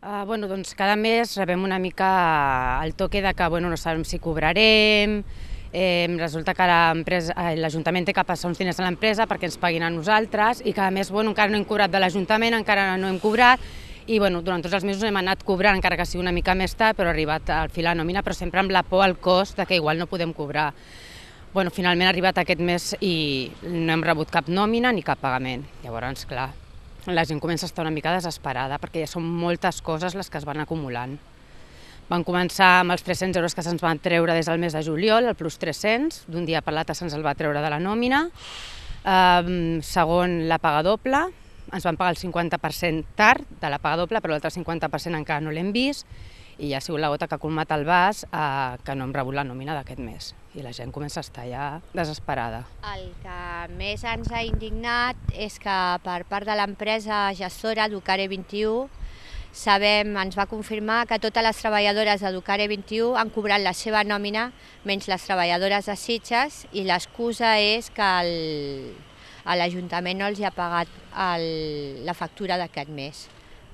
Bueno, doncs cada mes rebem una mica el toque de que no sabem si cobrarem, resulta que l'Ajuntament té que passar uns diners a l'empresa perquè ens paguin a nosaltres i cada mes encara no hem cobrat de l'Ajuntament, encara no hem cobrat i durant tots els mesos hem anat cobrant, encara que sigui una mica més tard, però ha arribat al fil la nòmina, però sempre amb la por al cost de que igual no podem cobrar. Finalment ha arribat aquest mes i no hem rebut cap nòmina ni cap pagament. Llavors, clar, la gent comença a estar una mica desesperada perquè ja són moltes coses les que es van acumulant. Van començar amb els 300 euros que se'ns van treure des del mes de juliol, el plus 300, d'un dia per l'altre se'ns el va treure de la nòmina. Segon, la paga doble, ens van pagar el 50% tard de la paga doble, però l'altre 50% encara no l'hem vist, i ja ha sigut la gota que ha colmat el vas que no hem rebut la nòmina d'aquest mes. I la gent comença a estar ja desesperada. El que més ens ha indignat és que per part de l'empresa gestora Ducare 21 ens va confirmar que totes les treballadores de Ducare 21 han cobrat la seva nòmina, menys les treballadores de Sitges, i l'excusa és que l'Ajuntament no els ha pagat la factura d'aquest mes.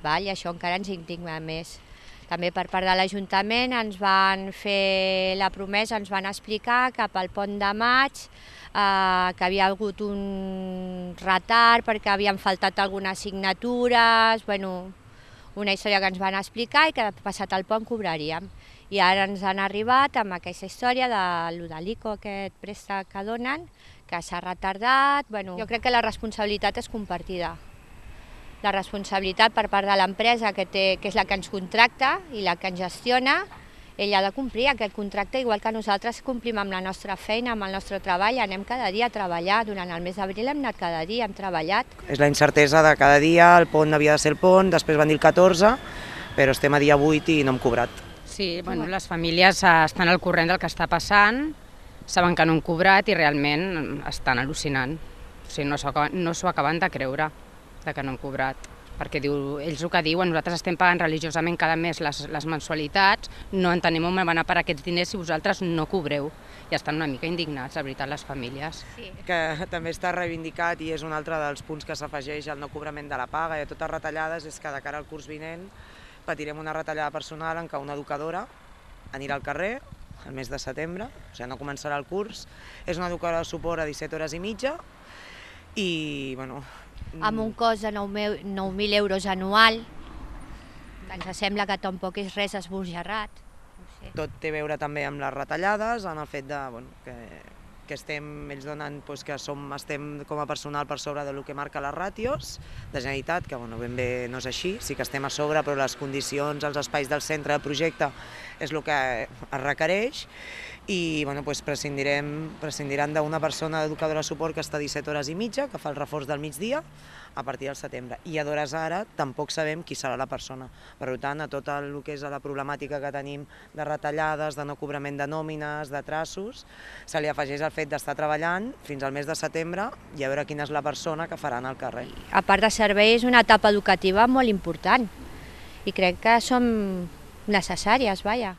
I això encara ens indigna més. També per part de l'Ajuntament ens van fer la promesa, ens van explicar que pel pont de maig que havia hagut un retard perquè havien faltat algunes signatures, una història que ens van explicar i que passat el pont cobraríem. I ara ens han arribat amb aquesta història de l'ICO, aquest préstec que donen, que s'ha retardat. Jo crec que la responsabilitat és compartida. La responsabilitat per part de l'empresa, que és la que ens contracta i la que ens gestiona, ella ha de complir aquest contracte igual que nosaltres complim amb la nostra feina, amb el nostre treball. Anem cada dia a treballar. Durant el mes d'abril hem anat cada dia, hem treballat. És la incertesa de cada dia, el pont havia de ser el pont, després van dir el 14, però estem a dia 8 i no hem cobrat. Sí, les famílies estan al corrent del que està passant, saben que no hem cobrat i realment estan al·lucinant. O sigui, no s'ho acaben de creure, que no hem cobrat, perquè ells el que diuen, nosaltres estem pagant religiosament cada mes les mensualitats, no entenem on van a parar aquests diners si vosaltres no cobreu. I estan una mica indignats, la veritat, les famílies. Que també està reivindicat i és un altre dels punts que s'afegeix al no cobrament de la paga i a totes retallades és que de cara al curs vinent patirem una retallada personal en què una educadora anirà al carrer el mes de setembre, o sigui, no començarà el curs, és una educadora de suport a 17 hores i mitja i, amb un cost de 9.000 euros anual, que ens sembla que tampoc és res esbojarrat. Tot té a veure també amb les retallades, en el fet que ells donen que estem com a personal per sobre del que marca les ràtios de Generalitat, que ben bé no és així, sí que estem a sobre, però les condicions, els espais del centre de projecte és el que es requereix, i prescindiran d'una persona d'educadora de suport que està 17 hores i mitja, que fa el reforç del migdia, a partir del setembre. I a d'hores ara tampoc sabem qui serà la persona. Per tant, a tot el que és la problemàtica que tenim de retallades, de no cobrament de nòmines, de traços, se li afegeix el fet d'estar treballant fins al mes de setembre i a veure quina és la persona que faran al carrer. A part de servei, és una etapa educativa molt important i crec que som necessàries, vaja.